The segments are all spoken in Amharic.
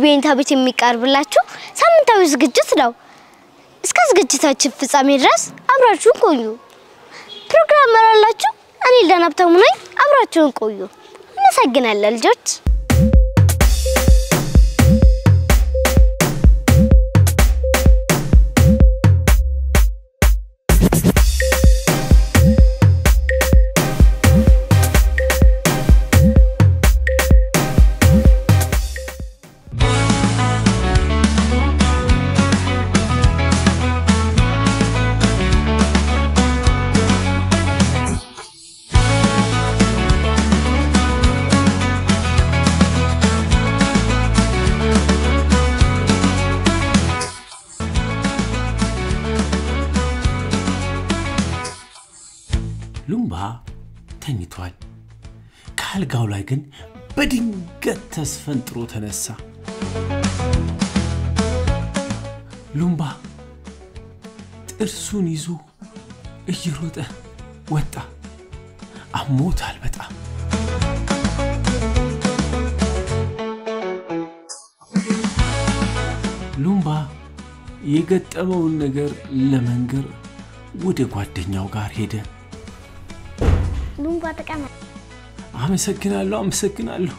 ቤንታ ቤት የሚቀርብላችሁ ሳምንታዊ ዝግጅት ነው እስከ ዝግጅታችን ፍጻሜ ድረስ አብራችሁን ቆዩ ፕሮግራም መራላችሁ እኔ ለናብታሙ ነኝ አብራችሁን ቆዩ እናመሰግናለን ልጆች ሉምባ ተኝቷል ካልጋው ላይ ግን በድንገት ተስፈንጥሮ ተነሳ ሉምባ ጥርሱን ይዞ እየሮጠ ወጣ አሞታል በጣም ሉምባ የገጠመውን ነገር ለመንገር ወደ ጓደኛው ጋር ሄደ ሉምባ ተቀመጥ አመሰግናለሁ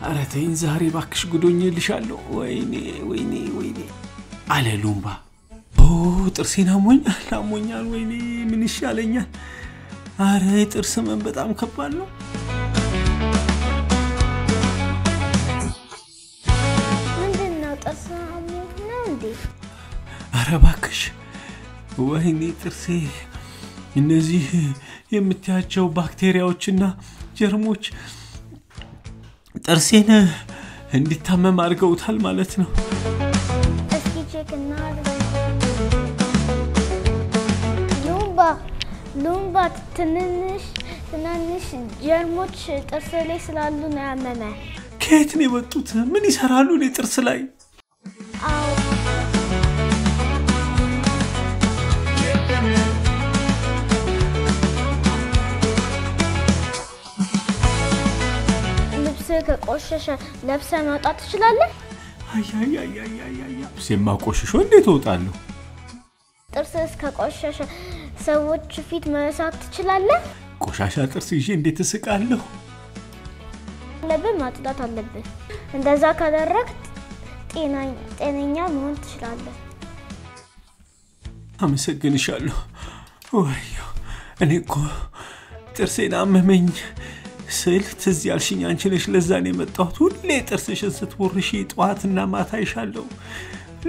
አረ ተይኝ ዛሬ ባክሽ ጉዶኝልሻለሁ ወይኔ አለ ሉምባ ጥርሴን አሞኛል ወይኔ ምን ይሻለኛል አረ ጥርስ ምን በጣም ከባድ ነው ምንድነው ጥርስ አሞት ነው እንዴ አረ ባክሽ ወይኔ ጥርሴ እነዚህ የምትያቸው ባክቴሪያዎችና ጀርሞች ጥርሴን እንዲታመም አድርገውታል ማለት ነው እስኪ ቼክ እናድርግ ሉምባ ትንንሽ ጀርሞች ጥርስ ላይ ስላሉ ነው ያመመ ከየት ነው የወጡት ምን ይሰራሉ ጥርስ ላይ አው ከቆሸሸ ለብሰ መውጣት ትችላለህ ሲማቆሽሾ እንዴት ወጣለሁ ጥርስስ ከቆሸሸ ሰዎች ፊት መሳቅ ትችላለህ ቆሻሻ ጥርስ ይዤ እንዴት ተስቃለሁ ለምን ማጥዳት አለብህ እንደዛ ካደረክ ጤነኛ መሆን ትችላለህ አመሰግንሻለሁ ወይዮ እኔ እኮ ጥርሴን አመመኝ ስል ትዝ ያልሽኝ አንቺ ነሽ ለዛኔ መጣሁት ሁሌ ጥርስሽን ስትቦርሺ ጧትና ማታ ይሻለው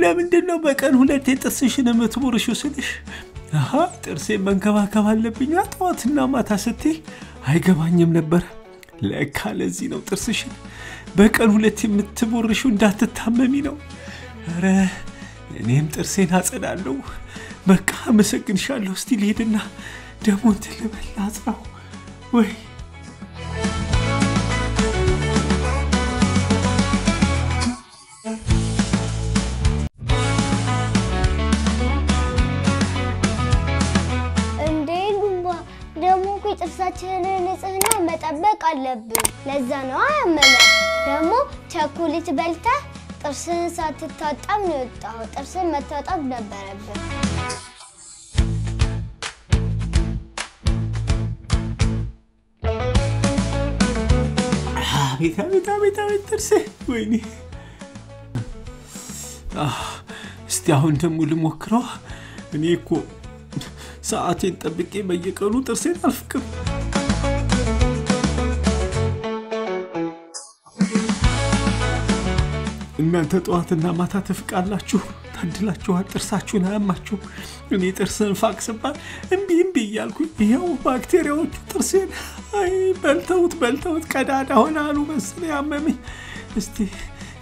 ለምንድነው በቀን ሁለቴ ጥርስሽን የምትቦርሺው ስልሽ ጥርሴን መንከባከብ አለብኝ ጧትና ማታ ስትይ አይገባኝም ነበር ለካ ለዚህ ነው ጥርስሽን በቀን ሁለቴ የምትቦርሺው እንዳትታመሚ ነው አረ እኔም ጥርሴን አጸዳለሁ በቃ አመሰግንሻለሁ እስቲ ልሄድና ደሞ እንትን ልበል ወይ ጥርሳችንን ንጽህና መጠበቅ አለብን ለዛ ነው ያመመ ደሞ ቸኮሌት በልተ ጥርስን ሳትታጠብ ነው የወጣው ጥርስን መታጠብ ነበረብን ቤታ ጥርሴ ወይኔ እስቲ አሁን ደሞ ልሞክረው እኔ እኮ ሰዓቴን ጠብቄ በየቀኑ ጥርሴን አልፍቅም እናንተ ጧትና ማታ ተፍቃላችሁ ታድላችኋል ጥርሳችሁን አያማችሁ እኔ ጥርስን ፋቅስባል እምቢ እያልኩኝ ይሄው ባክቴሪያዎቹ ጥርሴን አይ በልተውት ቀዳዳ ሆናሉ መስለ ያመመኝ እስቲ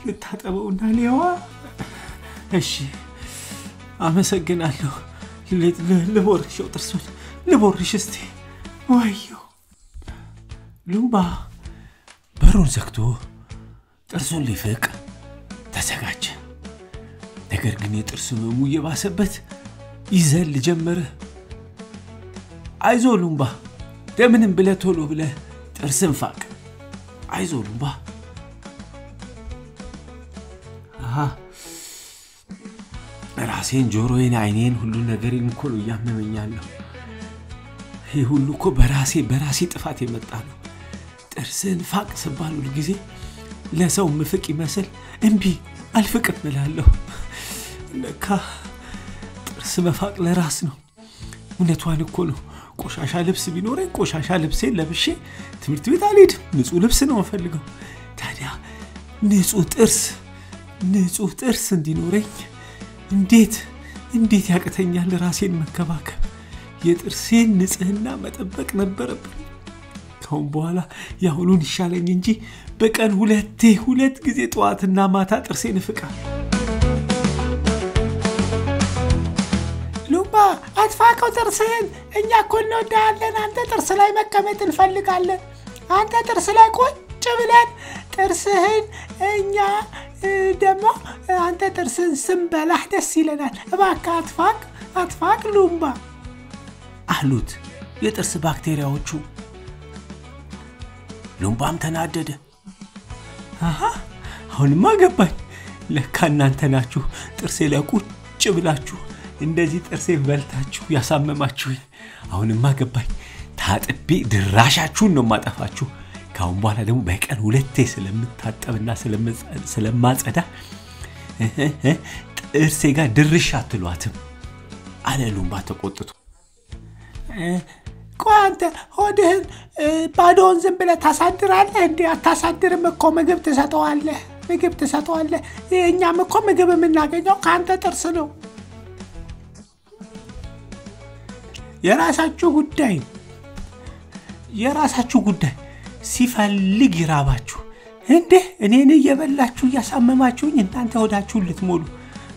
ልታጠበውና ሊያዋ እሺ አመሰግናለሁ ልቦርሽው ጥርሱን ልቦርሽ እስቲ ወይዮ ሉምባ በሩን ዘግቶ ጥርሱን ሊፍቅ ተዘጋጀ ነገር ግን የጥርሱ ህመሙ እየባሰበት ይዘል ጀመረ አይዞ ሉምባ ደምንም ብለ ቶሎ ብለ ጥርስን ፋቅ አይዞ ሉምባ ራሴን ጆሮዬን አይኔን ሁሉ ነገሬን እኮ ነው ያመመኛለሁ ይሄ ሁሉ እኮ በራሴ ጥፋት የመጣ ነው ጥርስን ፋቅ ስባል ሁሉ ጊዜ ለሰው ምፍቅ ይመስል እንቢ አልፍቅም እላለሁ ለካ ጥርስ መፋቅ ለራስ ነው እውነቷን እኮ ነው ቆሻሻ ልብስ ቢኖረኝ ቆሻሻ ልብሴን ለብሼ ትምህርት ቤት አልሄድም ንጹህ ልብስ ነው የምፈልገው ታዲያ ንጹህ ጥርስ እንዲኖረኝ እንዴት ያቀተኛል ራሴን መከባከብ የጥርሴን ንጽህና መጠበቅ ነበረብኝ ካሁን በኋላ ያሁኑን ይሻለኝ እንጂ በቀን ሁለት ጊዜ ጧትና ማታ ጥርሴን እፍቃለሁ ሉምባ አትፋቀው ጥርስህን እኛ እኮ እንወዳለን አንተ ጥርስ ላይ መቀመጥ እንፈልጋለን አንተ ጥርስ ላይ ቁጭ ብለን ጥርስህን እኛ ደግሞ አንተ ጥርስህን ስንበላህ ደስ ይለናል እባክህ አትፋቅ ሉምባ አሉት የጥርስ ባክቴሪያዎቹ ሉምባም ተናደደ አሁንማ ገባኝ ለካ እናንተ ናችሁ ጥርሴ ላይ ቁጭ ብላችሁ እንደዚህ ጥርሴ በልታችሁ ያሳመማችሁኝ አሁንማ ገባኝ ታጥቤ ድራሻችሁን ነው ማጠፋችሁ ካሁን በኋላ ደግሞ በቀን ሁለቴ ስለምታጠብና ስለማጸዳ ጥርሴ ጋር ድርሽ አትሏትም አለ ሉምባ ተቆጥቶ ቋንተ ሆድህን ባዶን ዝም ብለህ ታሳድራለህ እንዴ አታሳድርም እኮ ምግብ ትሰጠዋለህ እኛም እኮ ምግብ የምናገኘው ካንተ ጥርስ ነው የራሳችሁ ጉዳይ ሲፈልግ ይራባችሁ እንዴ እኔን እየበላችሁ ያሳመማችሁኝ እናንተ ሆዳችሁን ልትሞሉ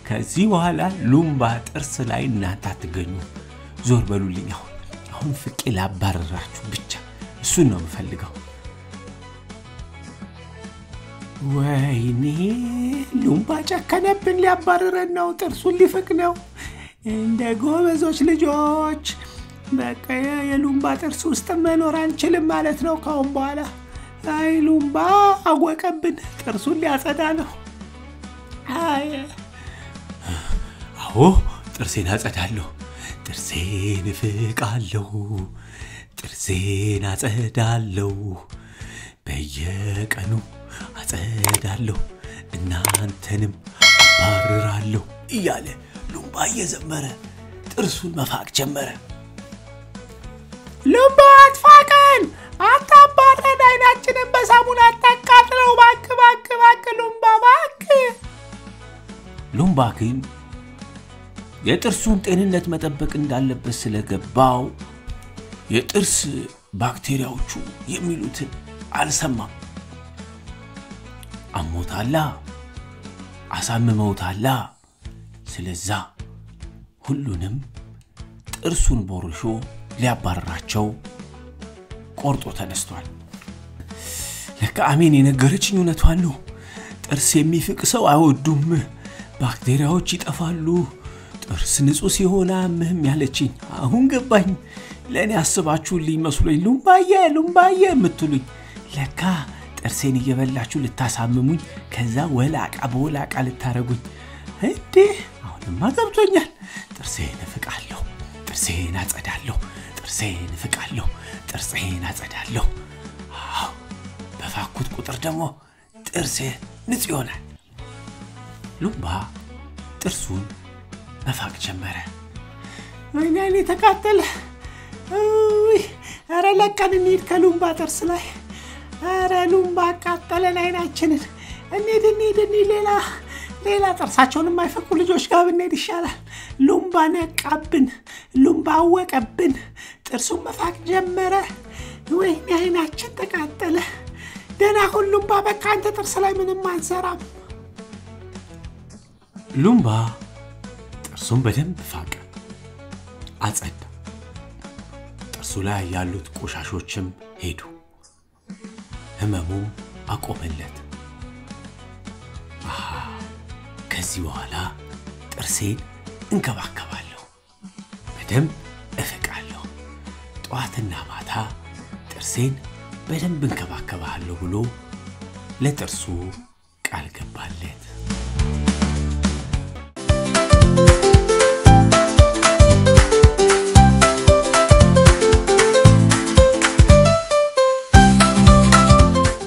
ከዚህ በኋላ ሉምባ ጥርስ ላይ እናንተ አትገኙ ዞር በሉልኝ አሁን ፍቄ ላባረራችሁ ብቻ እሱን ነው የምፈልገው ወይኔ ሉምባ ጨከነብን ሊያባረረን ነው ጥርሱን ሊፍቅ ነው እንደ ጎበዞች ልጆች በቃ የሉምባ ጥርስ ውስጥ መኖር አንችልም ማለት ነው ካሁን በኋላ አይ ሉምባ አወቀብን ጥርሱን ሊያጸዳ ነው አዎ ጥርሴን አጸዳለሁ ጥርሴን እፍቃለሁ ጥርሴን አጸዳለሁ በየቀኑ አጸዳለሁ እናንተንም አባርራለሁ እያለ ሉምባ እየዘመረ ጥርሱን መፋቅ ጀመረ ሉምባ አትፋቀን አታባረን አይናችንን በሳሙና አታቃጥለው ባክ ሉምባ ግን የጥርሱን ጤንነት መጠበቅ እንዳለበት ስለገባው የጥርስ ባክቴሪያዎቹ የሚሉትን አልሰማም አሞታላ አሳመመውታላ ስለዛ ሁሉንም ጥርሱን ቦርሾ ሊያባረራቸው ቆርጦ ተነስቷል ለካ አሜን የነገረችኝ እውነቷን ነው ጥርስ የሚፍቅ ሰው አይወዱም ባክቴሪያዎች ይጠፋሉ ጥርስ ንጹህ ሲሆን አምህም ያለችኝ አሁን ገባኝ ለኔ አስባችሁልኝ መስሎኝ ሉምባዬ የምትሉኝ ለካ ጥርሴን እየበላችሁ ልታሳምሙኝ ከዛ ወላቃ ልታረጉኝ እንዴ አሁንማ ገብቶኛል ጥርሴን እፍቃለሁ ጥርሴን አጸዳለሁ በፋኩት ቁጥር ደግሞ ጥርሴ ንጹህ ይሆናል ሉምባ ጥርሱን መፋቅ ጀመረ ወይኔ ተቃጠለ አረ ለቀን እንሂድ ከሉምባ ጥርስ ላይ አረ ሉምባ አቃጠለን አይናችንን እንሂድ ሌላ ጥርሳቸውን የማይፈቁ ልጆች ጋር ብንሄድ ይሻላል ሉምባ ነቃብን ሉምባ አወቀብን ጥርሱን መፋቅ ጀመረ ወይኔ አይናችን ተቃጠለ ደና ሁሉም በቃ አንተ ጥርስ ላይ ምንም አንሰራም ሉምባ ጥርሱን በደንብ ፋቀ አጸዳ ጥርሱ ላይ ያሉት ቆሻሾችም ሄዱ ህመሙም አቆመለት ከዚህ በኋላ ጥርሴን እንከባከባለሁ በደንብ እፈቃለሁ ጧትና ማታ ጥርሴን በደንብ እንከባከባለሁ ብሎ ለጥርሱ ቃል ገባለት